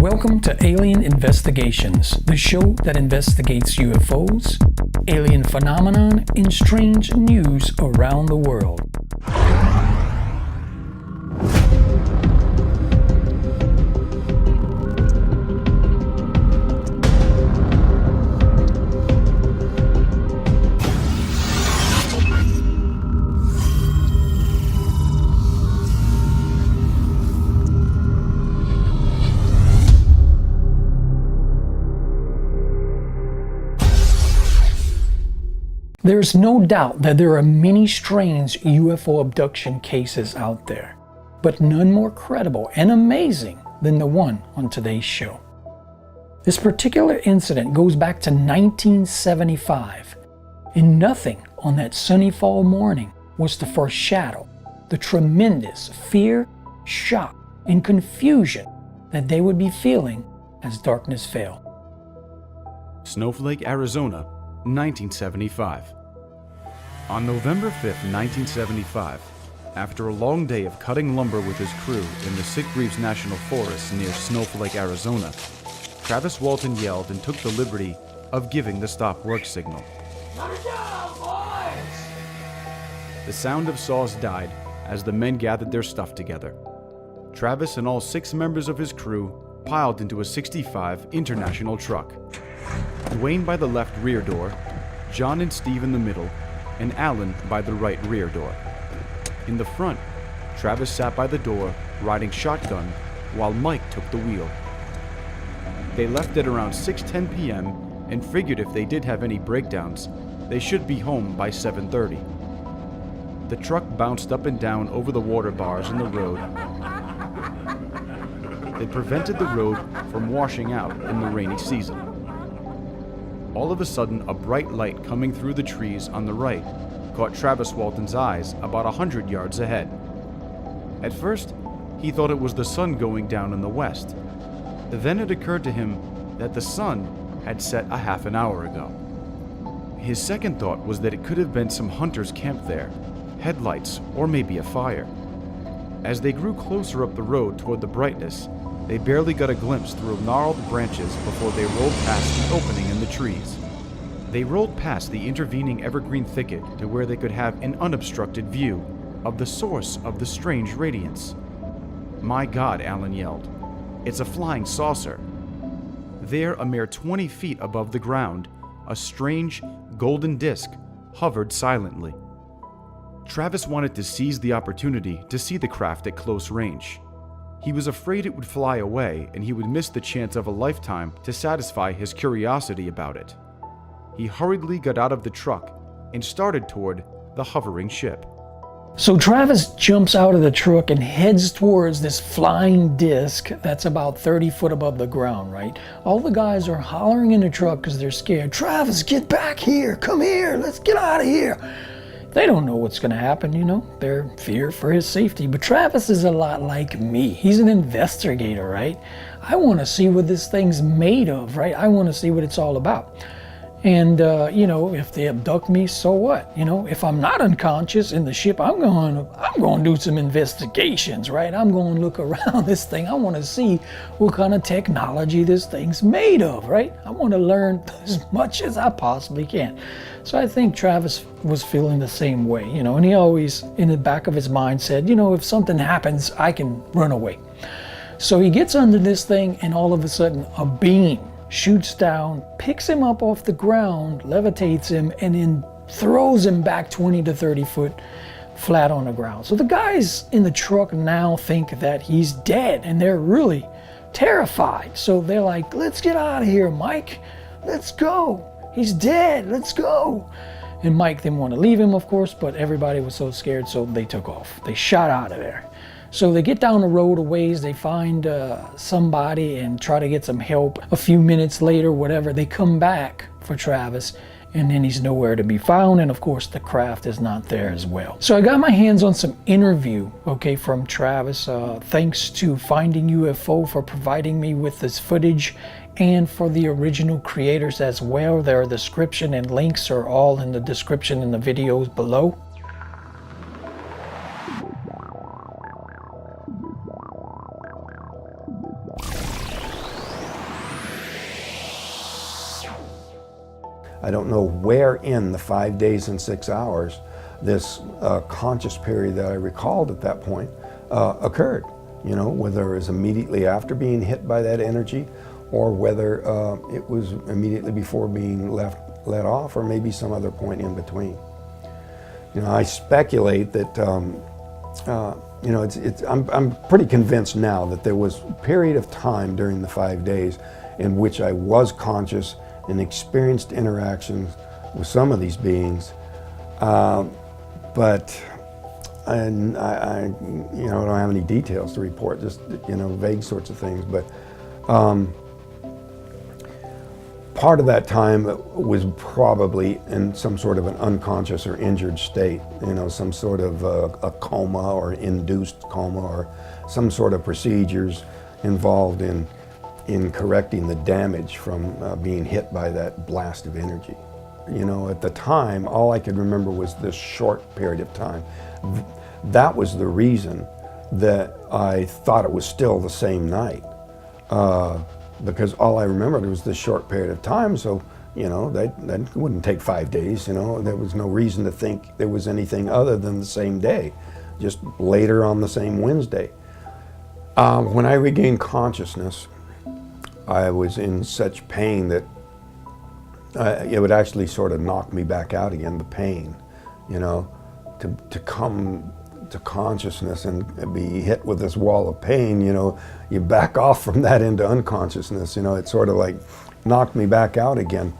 Welcome to Alien Investigations, the show that investigates UFOs, alien phenomenon, and strange news around the world. There's no doubt that there are many strange UFO abduction cases out there, but none more credible and amazing than the one on today's show. This particular incident goes back to 1975, and nothing on that sunny fall morning was to foreshadow the tremendous fear, shock, and confusion that they would be feeling as darkness fell. Snowflake, Arizona, 1975. On November 5th, 1975, after a long day of cutting lumber with his crew in the Sitgreaves National Forest near Snowflake, Arizona, Travis Walton yelled and took the liberty of giving the stop work signal. Shut it down, boys! The sound of saws died as the men gathered their stuff together. Travis and all 6 members of his crew piled into a 65 International truck. Dwayne by the left rear door, John and Steve in the middle, and Alan by the right rear door. In the front, Travis sat by the door, riding shotgun, while Mike took the wheel. They left at around 6:10 p.m. and figured if they did have any breakdowns, they should be home by 7:30. The truck bounced up and down over the water bars in the road. They prevented the road from washing out in the rainy season. All of a sudden, a bright light coming through the trees on the right caught Travis Walton's eyes about 100 yards ahead. At first, he thought it was the sun going down in the west. Then it occurred to him that the sun had set a half an hour ago. His second thought was that it could have been some hunters camped there, headlights, or maybe a fire. As they grew closer up the road toward the brightness, they barely got a glimpse through gnarled branches before they rolled past the opening in the trees. They rolled past the intervening evergreen thicket to where they could have an unobstructed view of the source of the strange radiance. "My God," Alan yelled. "It's a flying saucer." There, a mere 20 feet above the ground, a strange, golden disc hovered silently. Travis wanted to seize the opportunity to see the craft at close range. He was afraid it would fly away and he would miss the chance of a lifetime to satisfy his curiosity about it. He hurriedly got out of the truck and started toward the hovering ship. So Travis jumps out of the truck and heads towards this flying disc that's about 30 foot above the ground, right? All the guys are hollering in the truck because they're scared. "Travis, get back here! Come here! Let's get out of here!" They don't know what's going to happen, you know. They're fear for his safety. But Travis is a lot like me. He's an investigator, right? I want to see what this thing's made of, right? I want to see what it's all about. And, you know, if they abduct me, so what? You know, if I'm not unconscious in the ship, I'm going to do some investigations, right? I'm going to look around this thing. I want to see what kind of technology this thing's made of, right? I want to learn as much as I possibly can. So I think Travis was feeling the same way, you know, and he always, in the back of his mind, said, you know, if something happens, I can run away. So he gets under this thing, and all of a sudden, a beam shoots down, picks him up off the ground, levitates him, and then throws him back 20 to 30 foot flat on the ground. So the guys in the truck now think that he's dead, and they're really terrified. So they're like, "Let's get out of here, Mike. Let's go. He's dead. Let's go." And Mike didn't want to leave him, of course, but everybody was so scared, so they took off. They shot out of there. So they get down the road a ways, they find somebody and try to get some help. A few minutes later, whatever, they come back for Travis, and then he's nowhere to be found, and of course the craft is not there as well. So I got my hands on some interview, okay, from Travis. Thanks to Finding UFO for providing me with this footage, and for the original creators as well. Their description and links are all in the description in the videos below. I don't know where in the 5 days and 6 hours this conscious period that I recalled at that point occurred. You know, whether it was immediately after being hit by that energy, or whether it was immediately before being let off, or maybe some other point in between. You know, I speculate that, you know, I'm pretty convinced now that there was a period of time during the 5 days in which I was conscious and experienced interactions with some of these beings, but I you know, I don't have any details to report, just, you know, vague sorts of things. But part of that time was probably in some sort of an unconscious or injured state, you know, some sort of a coma or induced coma, or some sort of procedures involved in correcting the damage from being hit by that blast of energy. You know, at the time, all I could remember was this short period of time. That was the reason that I thought it was still the same night. Because all I remembered was this short period of time, so, you know, that wouldn't take 5 days, you know. There was no reason to think there was anything other than the same day, just later on the same Wednesday. When I regained consciousness, I was in such pain that it would actually sort of knock me back out again, the pain, you know, to come to consciousness and be hit with this wall of pain, you know, you back off from that into unconsciousness, you know. It sort of like knocked me back out again.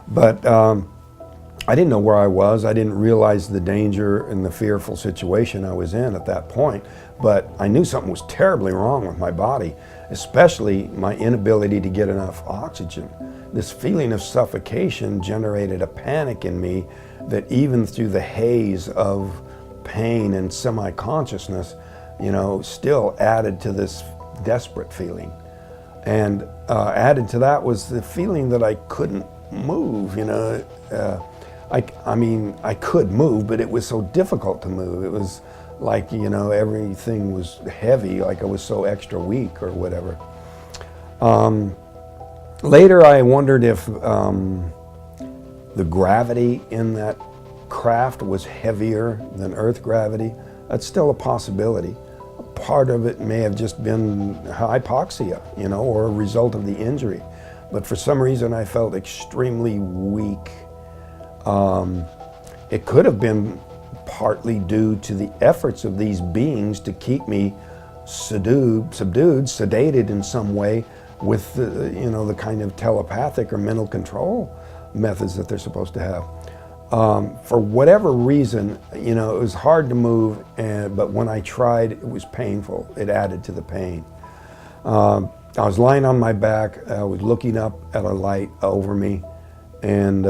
But I didn't know where I was. I didn't realize the danger and the fearful situation I was in at that point, but I knew something was terribly wrong with my body, especially my inability to get enough oxygen. This feeling of suffocation generated a panic in me that even through the haze of pain and semi-consciousness, you know, still added to this desperate feeling. And added to that was the feeling that I couldn't move, you know. I mean, I could move, but it was so difficult to move. It was like, you know, everything was heavy, like I was so extra weak or whatever. Later I wondered if the gravity in that craft was heavier than Earth gravity. That's still a possibility. Part of it may have just been hypoxia, you know, or a result of the injury. But for some reason I felt extremely weak. It could have been partly due to the efforts of these beings to keep me subdued, sedated in some way with the, you know, the kind of telepathic or mental control methods that they're supposed to have. For whatever reason, you know, it was hard to move, but when I tried, it was painful. It added to the pain. I was lying on my back. I was looking up at a light over me, and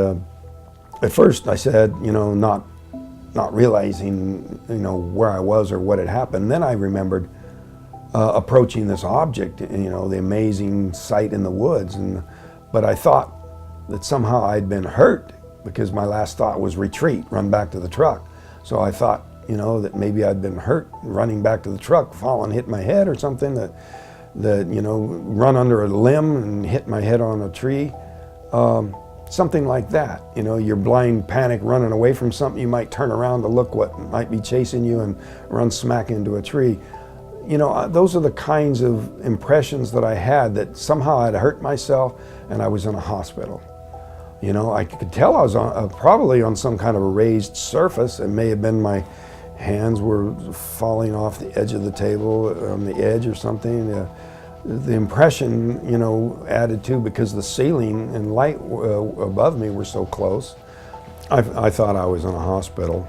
at first I said, you know, not realizing, you know, where I was or what had happened. Then I remembered approaching this object, you know, the amazing sight in the woods, but I thought that somehow I'd been hurt, because my last thought was retreat, run back to the truck. So I thought, you know, that maybe I'd been hurt running back to the truck, fall and hit my head or something, that you know, run under a limb and hit my head on a tree. Something like that. You know, your blind panic running away from something, you might turn around to look what might be chasing you and run smack into a tree. You know, those are the kinds of impressions that I had, that somehow I'd hurt myself and I was in a hospital. You know, I could tell I was probably on some kind of a raised surface. It may have been my hands were falling off the edge of the table, on the edge or something. The impression, you know, added to, because the ceiling and light above me were so close. I thought I was in a hospital.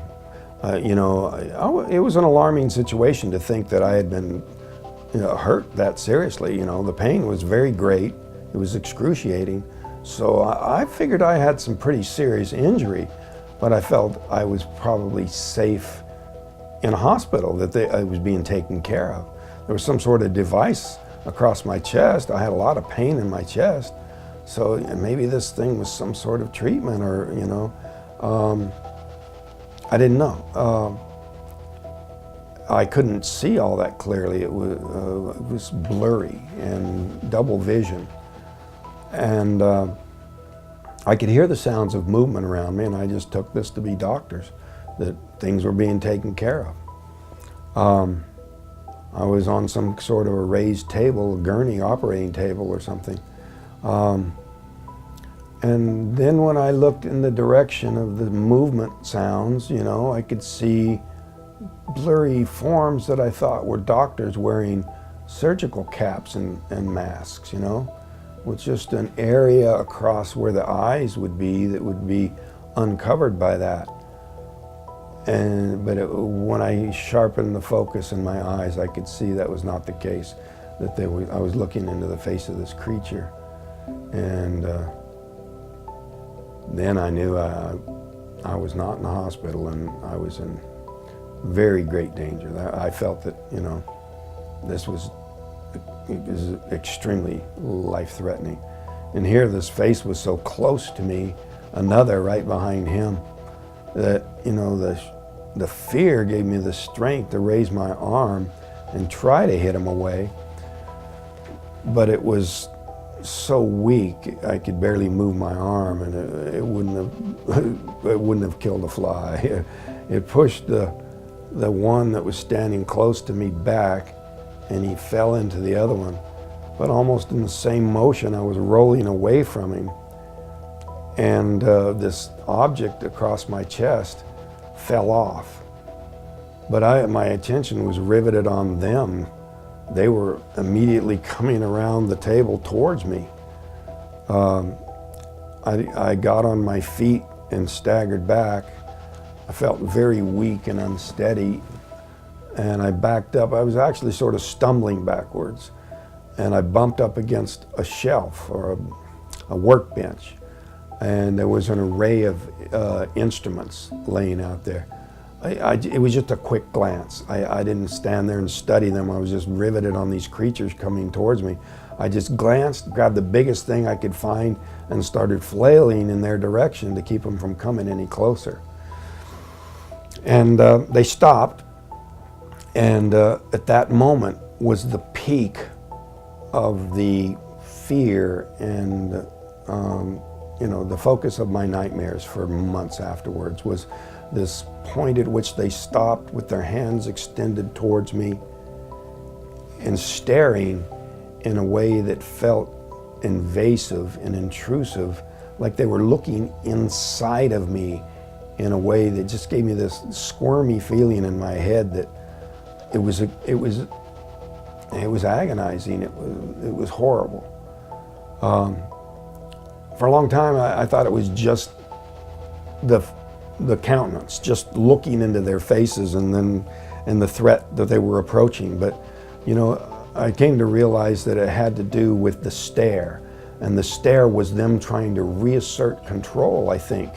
You know, it was an alarming situation to think that I had been, you know, hurt that seriously. You know, the pain was very great. It was excruciating. So I figured I had some pretty serious injury, but I felt I was probably safe in a hospital, that I was being taken care of. There was some sort of device across my chest. I had a lot of pain in my chest. So maybe this thing was some sort of treatment, or, you know, I didn't know. I couldn't see all that clearly. It was blurry and double vision. And I could hear the sounds of movement around me, and I just took this to be doctors, that things were being taken care of. I was on some sort of a raised table, a gurney operating table or something. And then when I looked in the direction of the movement sounds, you know, I could see blurry forms that I thought were doctors wearing surgical caps and masks, you know, with just an area across where the eyes would be that would be uncovered by that. But when I sharpened the focus in my eyes, I could see that was not the case, that I was looking into the face of this creature. And then I knew I was not in the hospital, and I was in very great danger. I felt that, you know, this was extremely life-threatening. And here this face was so close to me, another right behind him, that, you know, the fear gave me the strength to raise my arm and try to hit him away. But it was so weak, I could barely move my arm, and it wouldn't have killed a fly. It pushed the one that was standing close to me back, and he fell into the other one. But almost in the same motion, I was rolling away from him, and this object across my chest fell off. But my attention was riveted on them. They were immediately coming around the table towards me. I got on my feet and staggered back. I felt very weak and unsteady, and I backed up. I was actually sort of stumbling backwards, and I bumped up against a shelf or a workbench, and there was an array of instruments laying out there. It was just a quick glance. I didn't stand there and study them. I was just riveted on these creatures coming towards me. I just glanced, grabbed the biggest thing I could find, and started flailing in their direction to keep them from coming any closer. And they stopped, and at that moment was the peak of the fear and you know, the focus of my nightmares for months afterwards was this point at which they stopped with their hands extended towards me and staring in a way that felt invasive and intrusive, like they were looking inside of me in a way that just gave me this squirmy feeling in my head that it was agonizing. It was horrible. For a long time, I thought it was just the countenance, just looking into their faces, and the threat that they were approaching. But, you know, I came to realize that it had to do with the stare, and the stare was them trying to reassert control. I think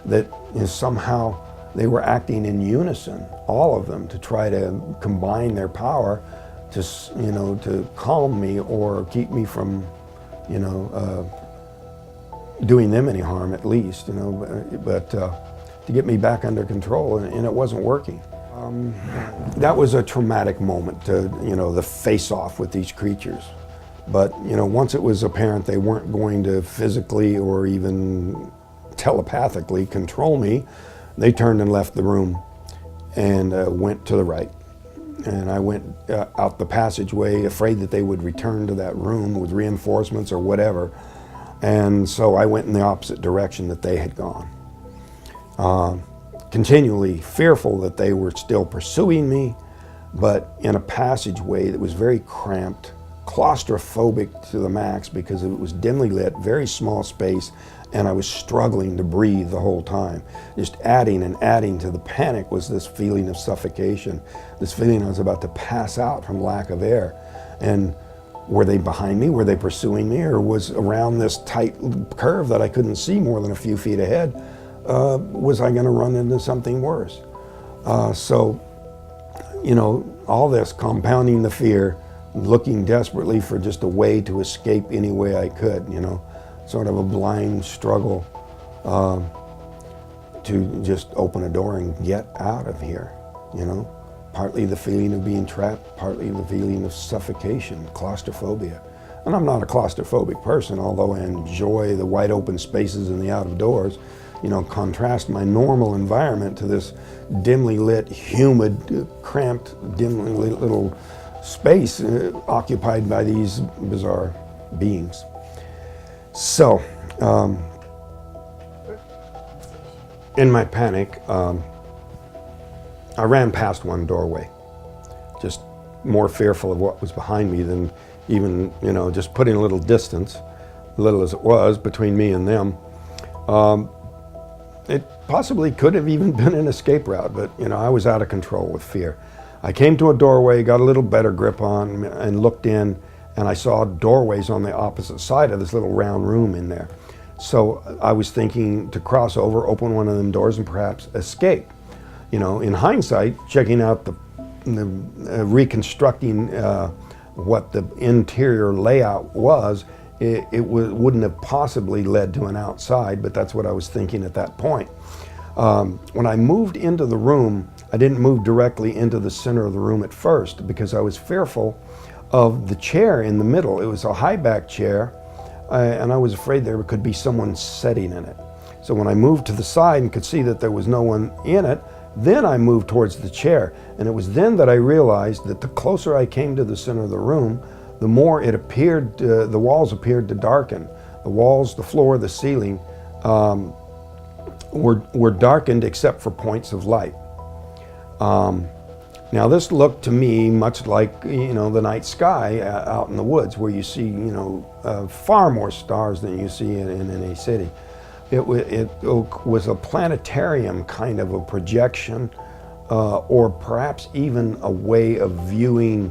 that, you know, somehow they were acting in unison, all of them, to try to combine their power to, you know, to calm me or keep me from, you know, doing them any harm, at least, you know, but to get me back under control, and it wasn't working. That was a traumatic moment, to, you know, the face-off with these creatures. But, you know, once it was apparent they weren't going to physically or even telepathically control me, they turned and left the room and went to the right. And I went out the passageway, afraid that they would return to that room with reinforcements or whatever. And so I went in the opposite direction that they had gone. Continually fearful that they were still pursuing me, but in a passageway that was very cramped, claustrophobic to the max because it was dimly lit, very small space, and I was struggling to breathe the whole time. Just adding and adding to the panic was this feeling of suffocation, this feeling I was about to pass out from lack of air. And were they behind me? Were they pursuing me? Or was around this tight curve that I couldn't see more than a few feet ahead, was I going to run into something worse? So, you know, all this compounding the fear, looking desperately for just a way to escape any way I could, you know, sort of a blind struggle to just open a door and get out of here, you know. Partly the feeling of being trapped, partly the feeling of suffocation, claustrophobia. And I'm not a claustrophobic person, although I enjoy the wide open spaces and the out of doors. You know, contrast my normal environment to this dimly lit, humid, cramped, dimly lit little space occupied by these bizarre beings. So, in my panic, I ran past one doorway, just more fearful of what was behind me than even, you know, just putting a little distance, little as it was, between me and them. It possibly could have even been an escape route, but, you know, I was out of control with fear. I came to a doorway, got a little better grip on, and looked in, and I saw doorways on the opposite side of this little round room in there. So I was thinking to cross over, open one of them doors, and perhaps escape. You know, in hindsight, checking out reconstructing what the interior layout was, wouldn't have possibly led to an outside, but that's what I was thinking at that point. When I moved into the room, I didn't move directly into the center of the room at first because I was fearful of the chair in the middle. It was a high back chair, and I was afraid there could be someone sitting in it. So when I moved to the side and could see that there was no one in it, then I moved towards the chair. And it was then that I realized that the closer I came to the center of the room, the more it appeared, the walls appeared to darken. The walls, the floor, the ceiling were darkened except for points of light. Now this looked to me much like, you know, the night sky out in the woods, where you see, you know, far more stars than you see in any city. It was a planetarium kind of a projection, or perhaps even a way of viewing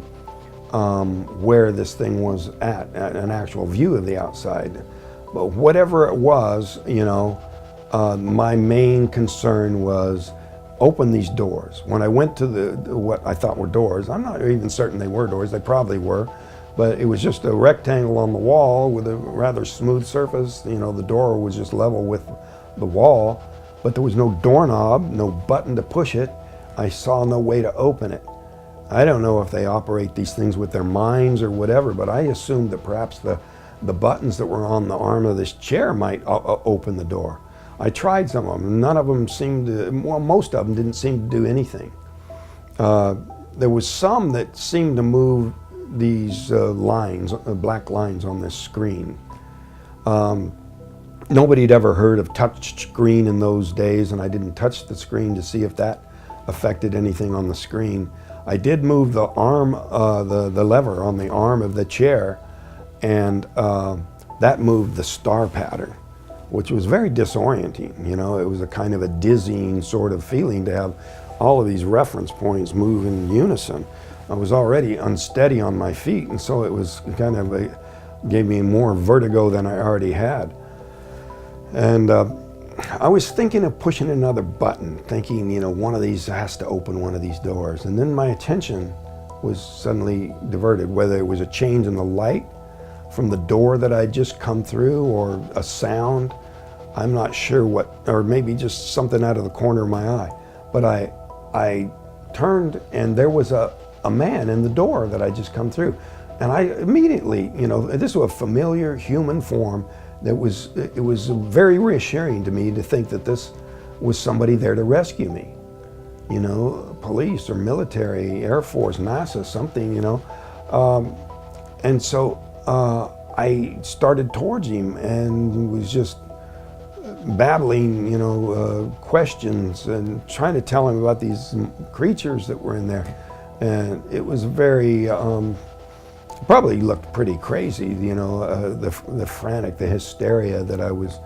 where this thing was at, an actual view of the outside. But whatever it was, you know, my main concern was open these doors. When I went to what I thought were doors, I'm not even certain they were doors, they probably were, but it was just a rectangle on the wall with a rather smooth surface. You know, the door was just level with the wall, but there was no doorknob, no button to push it. I saw no way to open it. I don't know if they operate these things with their minds or whatever, but I assumed that perhaps the buttons that were on the arm of this chair might open the door. I tried some of them. None of them seemed to, well, most of them didn't seem to do anything. There was some that seemed to move these lines, black lines on this screen. Nobody had ever heard of touch screen in those days, and I didn't touch the screen to see if that affected anything on the screen. I did move the arm, the lever on the arm of the chair, and that moved the star pattern, which was very disorienting. You know, it was a kind of a dizzying sort of feeling to have all of these reference points move in unison. I was already unsteady on my feet, and so it was kind of gave me more vertigo than I already had. And I was thinking of pushing another button, thinking, you know, one of these has to open one of these doors. And then my attention was suddenly diverted, whether it was a change in the light from the door that I'd just come through, or a sound. I'm not sure what, or maybe just something out of the corner of my eye. But I turned, and there was a man in the door that I just come through. And I immediately, you know, this was a familiar human form. It was very reassuring to me to think that this was somebody there to rescue me. You know, police or military, Air Force, NASA, something, you know. And so I started towards him and was just babbling, you know, questions and trying to tell him about these creatures that were in there. And it was very, probably looked pretty crazy, you know, the frantic, the hysteria that I was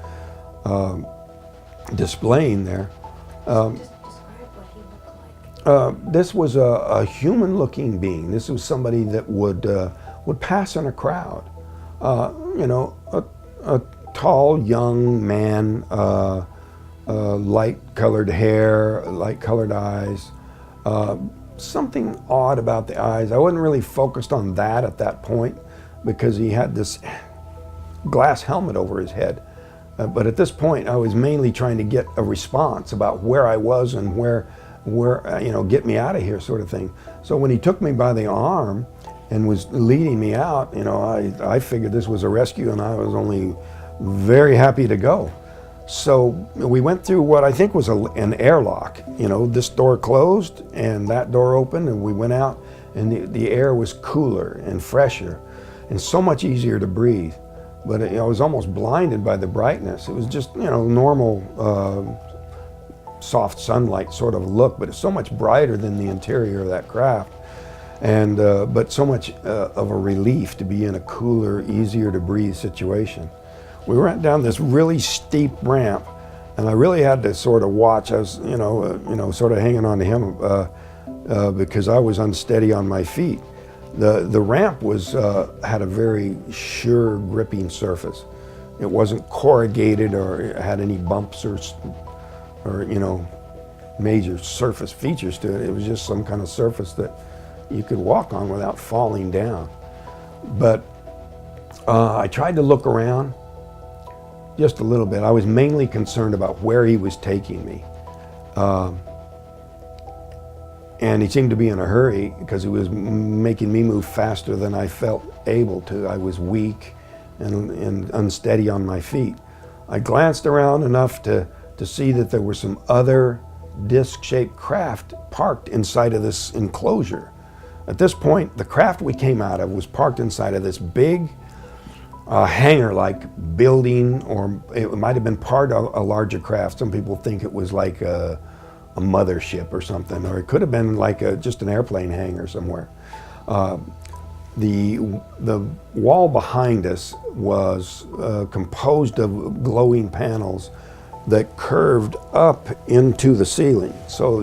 displaying there. Just describe what he looked like. This was a human-looking being. This was somebody that would pass in a crowd. You know, a tall, young man, light-colored hair, light-colored eyes. Something odd about the eyes. I wasn't really focused on that at that point because he had this glass helmet over his head. But at this point, I was mainly trying to get a response about where I was and where you know, get me out of here sort of thing. So when he took me by the arm and was leading me out, I figured this was a rescue, and I was only very happy to go. So we went through what I think was an airlock. This door closed and that door opened, and we went out, and the air was cooler and fresher and so much easier to breathe. But I was almost blinded by the brightness. It was just, normal soft sunlight sort of look, but it's so much brighter than the interior of that craft. And but so much of a relief to be in a cooler, easier to breathe situation. We went down this really steep ramp, and I really had to sort of watch. I was, sort of hanging on to him because I was unsteady on my feet. The ramp had a very sure gripping surface. It wasn't corrugated or had any bumps or major surface features to it. It was just some kind of surface that you could walk on without falling down. But I tried to look around just a little bit. I was mainly concerned about where he was taking me. And he seemed to be in a hurry because he was making me move faster than I felt able to. I was weak and unsteady on my feet. I glanced around enough to see that there were some other disc-shaped craft parked inside of this enclosure. At this point, the craft we came out of was parked inside of this big hangar-like building, or it might have been part of a larger craft. Some people think it was like a mothership or something, or it could have been like just an airplane hangar somewhere. The wall behind us was composed of glowing panels that curved up into the ceiling. So,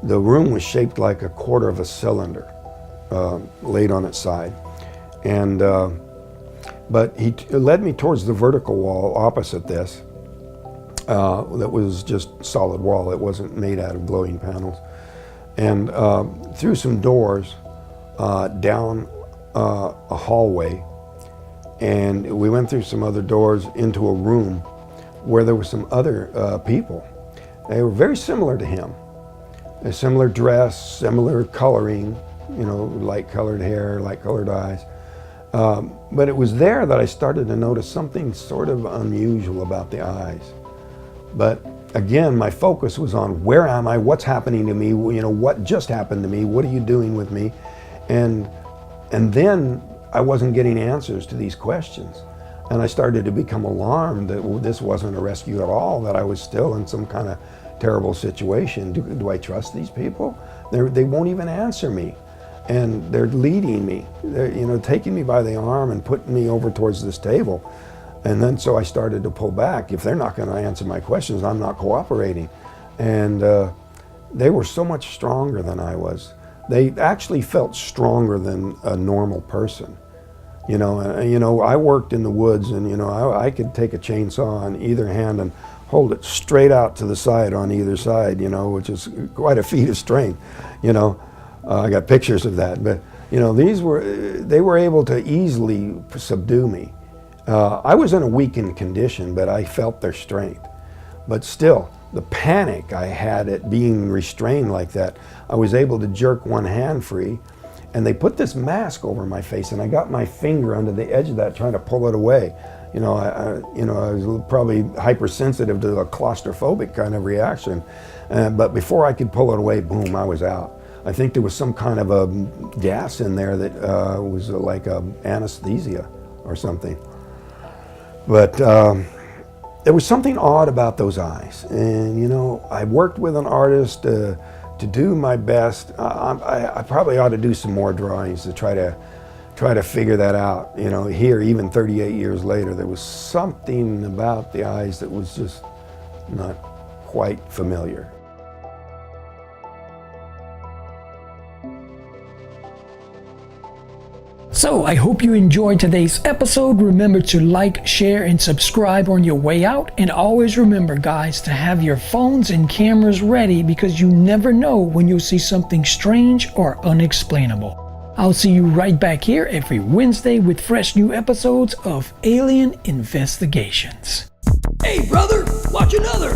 the room was shaped like a quarter of a cylinder laid on its side. And but he led me towards the vertical wall opposite this that was just solid wall. It wasn't made out of glowing panels. And through some doors down a hallway, and we went through some other doors into a room where there were some other people. They were very similar to him. A similar dress, similar coloring, light colored hair, light colored eyes. But it was there that I started to notice something sort of unusual about the eyes. But again, my focus was on where am I, what's happening to me, what just happened to me, what are you doing with me? And then I wasn't getting answers to these questions. And I started to become alarmed that this wasn't a rescue at all, that I was still in some kind of terrible situation. Do I trust these people? They won't even answer me. And they're leading me. They're taking me by the arm and putting me over towards this table. And then so I started to pull back. If they're not going to answer my questions, I'm not cooperating. And they were so much stronger than I was. They actually felt stronger than a normal person. I worked in the woods, and I could take a chainsaw on either hand and hold it straight out to the side on either side, which is quite a feat of strength. I got pictures of that, but they were able to easily subdue me. I was in a weakened condition, but I felt their strength. But still, the panic I had at being restrained like that, I was able to jerk one hand free, and they put this mask over my face, and I got my finger under the edge of that trying to pull it away. I was probably hypersensitive to a claustrophobic kind of reaction, but before I could pull it away, boom, I was out. I think there was some kind of a gas in there that was like anesthesia or something. But there was something odd about those eyes. And, I worked with an artist to do my best. I probably ought to do some more drawings to try to figure that out. Here, even 38 years later, there was something about the eyes that was just not quite familiar. So I hope you enjoyed today's episode. Remember to like, share, and subscribe on your way out. And always remember, guys, to have your phones and cameras ready, because you never know when you'll see something strange or unexplainable. I'll see you right back here every Wednesday with fresh new episodes of Alien Investigations. Hey, brother, watch another.